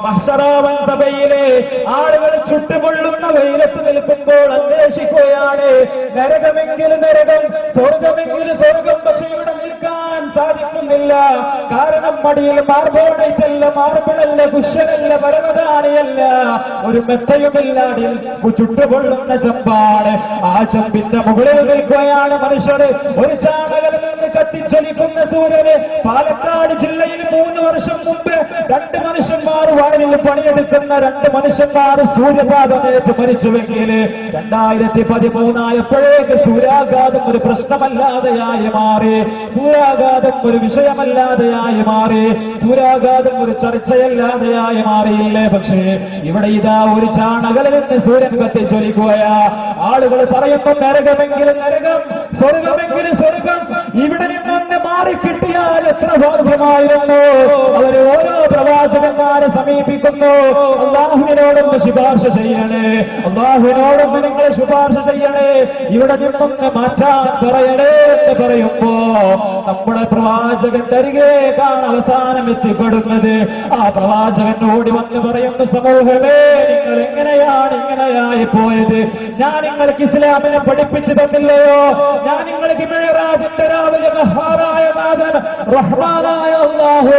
മഹ്ശറാവൻ സഭയിലെ ആളുകൾ ചുട്ടുപൊള്ളുന്ന വെയിലത്ത് നിൽക്കുമ്പോൾ അന്വേഷിക്കുകയാണ്, നരകമെങ്കിൽ നരകം, സ്വർഗമെങ്കിൽ സ്വർഗം. പക്ഷെ ഇവിടെ നിൽക്കാൻ സാധിക്കുന്നില്ല. കാരണം മടിയിൽ മാർബോണൈറ്റല്ല, മാർബിളല്ല, കുശനല്ല, പരമധാനിയല്ല, ഒരു മെത്തയുമില്ല. ചുട്ടുപൊള്ളുന്ന ചെമ്പാണ്. ആ ചെമ്പിന്റെ മുകളിൽ നിൽക്കുകയാണ് മനുഷ്യർ. ഒരു ചാണകത്തിൽ നിന്ന് കത്തിച്ചൊലിക്കുന്ന സൂര്യന് പാലക്കാട് ജില്ലയിൽ 3 വർഷം മുമ്പ് 2 മനുഷ്യന്മാർ വയലിൽ പണിയെടുക്കുന്ന 2 മനുഷ്യന്മാർ സൂര്യാഘാതമേറ്റ് മരിച്ചുവെങ്കിൽ 2013 ആയപ്പോഴേക്ക് സൂര്യാഘാതം ഒരു പ്രശ്നമല്ലാതെയായി മാറി. സൂര്യാഘാതം ഒരു വിഷയമല്ലാതെയായി മാറി. സൂര്യാഘാതം ഒരു ചർച്ചയല്ലാതെയായി മാറിയില്ലേ? പക്ഷേ ഇവിടെ ഇതാ ഒരു ചാണകലിൽ നിന്ന് സൂര്യൻ കത്തിച്ചൊലിക്കുകയാ. ആളുകൾ പറയുന്നു, നരകമെങ്കിൽ നരകം, സ്വർഗമെങ്കിൽ സ്വർഗം. ഇവിടെ നിന്ന് മാറിക്കിട്ടിയാൽ എത്ര ഭാഗ്യമായിരുന്നു. അവര് ഓരോ പ്രവാചകന്മാരെ സമീപിക്കുന്നു. അല്ലാഹുവിനോടൊന്ന് ശുപാർശ ചെയ്യണേ, അല്ലാഹുവിനോടൊന്ന് നിങ്ങൾ ശുപാർശ ചെയ്യണേ, ഇവിടെ നിന്നൊന്ന് മാറ്റാൻ പറയണേ എന്ന് പറയുമ്പോ നമ്മുടെ പ്രവാചകന്റെ അരികേക്കാണ് അവസാനം എത്തിപ്പെടുന്നത്. ആ പ്രവാചകൻ ഓടി വന്ന് പറയുന്ന, സമൂഹമേ, നിങ്ങൾ എങ്ങനെയാണ് ഇങ്ങനെയായി പോയത്? ഞാൻ നിങ്ങൾക്ക് ഇസ്ലാമിനെ പഠിപ്പിച്ചു തന്നില്ലയോ? ഞാൻ നിങ്ങൾക്ക് മിഅ്റാജിന്റെ രാവിലെ മഹാനായ നാഥൻ റഹ്മാനായ അല്ലാഹു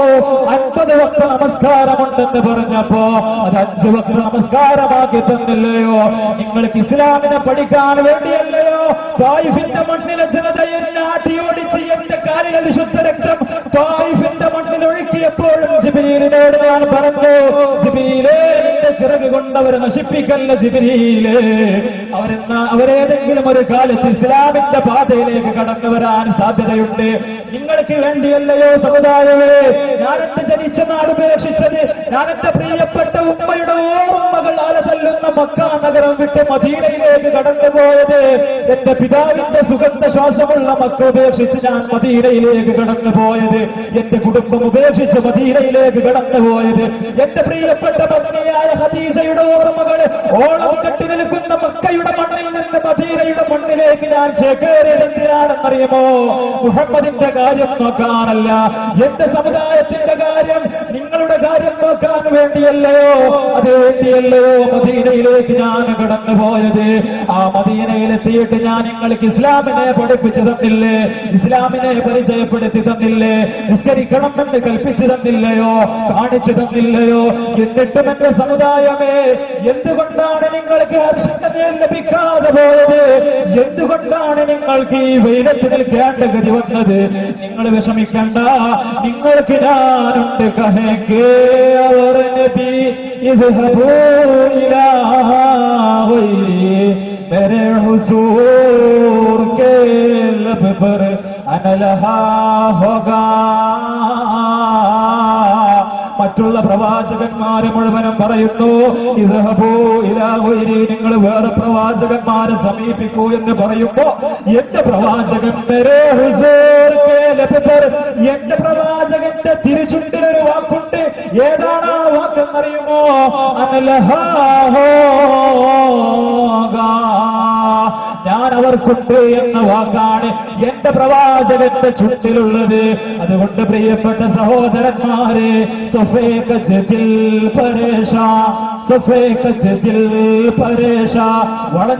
50 വക്ത നമസ്കാരമുണ്ടെന്ന് പറഞ്ഞപ്പോ അത് 5 വക്ത നമസ്കാരമാക്കി തന്നില്ലയോ? നിങ്ങൾക്ക് ഇസ്ലാമിനെ പഠിക്കാൻ വേണ്ടിയല്ലയോ തായിഫിന്റെ മണ്ണിലെ ജനതയെ നാട്ടിയോടിച്ച് എന്റെ കാലിലെ വിശുദ്ധ രക്തം തായിഫിന്റെ മണ്ണിൽ ഒഴുക്കിയപ്പോഴും ജിബ്രീലിനോട് ഞാൻ പറഞ്ഞു, ജിബ്രീലേ, നിന്റെ ചിറക് കൊണ്ടവരെ നശിപ്പിക്കല്ല ജിബ്രീലേ. അവരേതെങ്കിലും ഒരു കാലത്ത് ഇസ്ലാമിന്റെ പാതയിലേക്ക് കടന്നു വരാൻ സാധ്യതയുണ്ട്. നിങ്ങൾക്ക് വേണ്ടിയല്ലയോ സമുദായമേ ഞാൻ എന്റെ ജനിച്ച നാട് ഉപേക്ഷിച്ചത്? ഞാൻ എന്റെ പ്രിയപ്പെട്ട ഉമ്മയുടെ ഓർമ്മകൾ അലതല്ലുന്ന മക്ക നഗരം വിട്ട് മദീനയിലേക്ക് കടന്നുപോയത്? എന്റെ പിതാവിന്റെ സുഗന്ധ ശ്വാസമുള്ള മക്ക ഉപേക്ഷിച്ച് ഞാൻ മദീനയിലേക്ക് കടന്നുപോയത്? എന്റെ കുടുംബം ഉപേക്ഷിച്ച് മദീനയിലേക്ക് കടന്നുപോയത്? എന്റെ പ്രിയപ്പെട്ട പത്നിയായ ഖദീജയുടെ ഓർമ്മകൾ ഓളം കെട്ടി നിൽക്കുന്ന മക്കയുടെ മണ്ണിൽ നിന്ന് മദീനയുടെ മണ്ണിലേക്ക് ഞാൻ ചേക്കേറിയത് എന്തിനാണെന്നറിയുമോ? മുഹമ്മദിന്റെ കാര്യം നോക്കാനല്ല, എന്റെ സമുദായത്തിന്റെ കാര്യം, നിങ്ങളുടെ കാര്യം നോക്കാൻ വേണ്ടിയല്ലയോ? അത് വേണ്ടിയല്ലയോ മദീനയിലേക്ക് ഞാൻ കടന്നുപോയത്? ആ മദീനയിലെത്തിയിട്ട് ഞാൻ നിങ്ങൾക്ക് ഇസ്ലാമിനെ പഠിപ്പിച്ചു തന്നില്ലേ? ഇസ്ലാമിനെ പരിചയപ്പെടുത്തി തന്നില്ലേ? നിസ്കരിക്കണം എന്ന് കൽപ്പിച്ചു തന്നില്ലയോ? കാണിച്ചു തന്നില്ലയോ? എന്നിട്ടും എന്റെ സമുദായമേ, എന്തുകൊണ്ടാണ് നിങ്ങൾക്ക് ഹർഷണമേൽ ലഭിക്കാതെ പോയത്? എന്തുകൊണ്ടാണ് നിങ്ങൾക്ക് ഈ വെയിലത്ത് നിൽക്കേണ്ട ഗതി വന്നത്? നിങ്ങൾ വിഷമിക്കണ്ട, നിങ്ങൾക്ക് ഞാനുണ്ട്. കഹേങ്കേ അവർ നബി ഇദ്ഹബൂ ഇലാ ഗൈരി മേരെ ഹുസൂർ കേ ലബ് पर अनलहा होगा. മറ്റുള്ള പ്രവാചകന്മാരെ മുഴുവനും പറയുന്നു, ഇദ്ഹബൂ ഇലാ ഗൈരി, നിങ്ങൾ വേറെ പ്രവാചകന്മാരെ സമീപിക്കൂ എന്ന് പറയുമ്പോ എന്റെ പ്രവാചകൻ മേരെ ഹുസൂർ കേ ലബ് पर, എന്റെ പ്രവാചകന്റെ തിരുചുണ്ടിലൊരു വാക്കുണ്ട്. ഏതാണ് ആ വാക്കെന്നറിയുമോ? അനലഹാ ഹോഗാ, ഞാൻ അവർക്കുണ്ട് എന്ന വാക്കാണ് എന്റെ പ്രവാചകന്റെ ചുറ്റിലുള്ളത്. അതുകൊണ്ട് പ്രിയപ്പെട്ട സഹോദരന്മാരെ, സഫേക ദിൽ പരേഷാ, സഫേക ദിൽ പരേഷാ,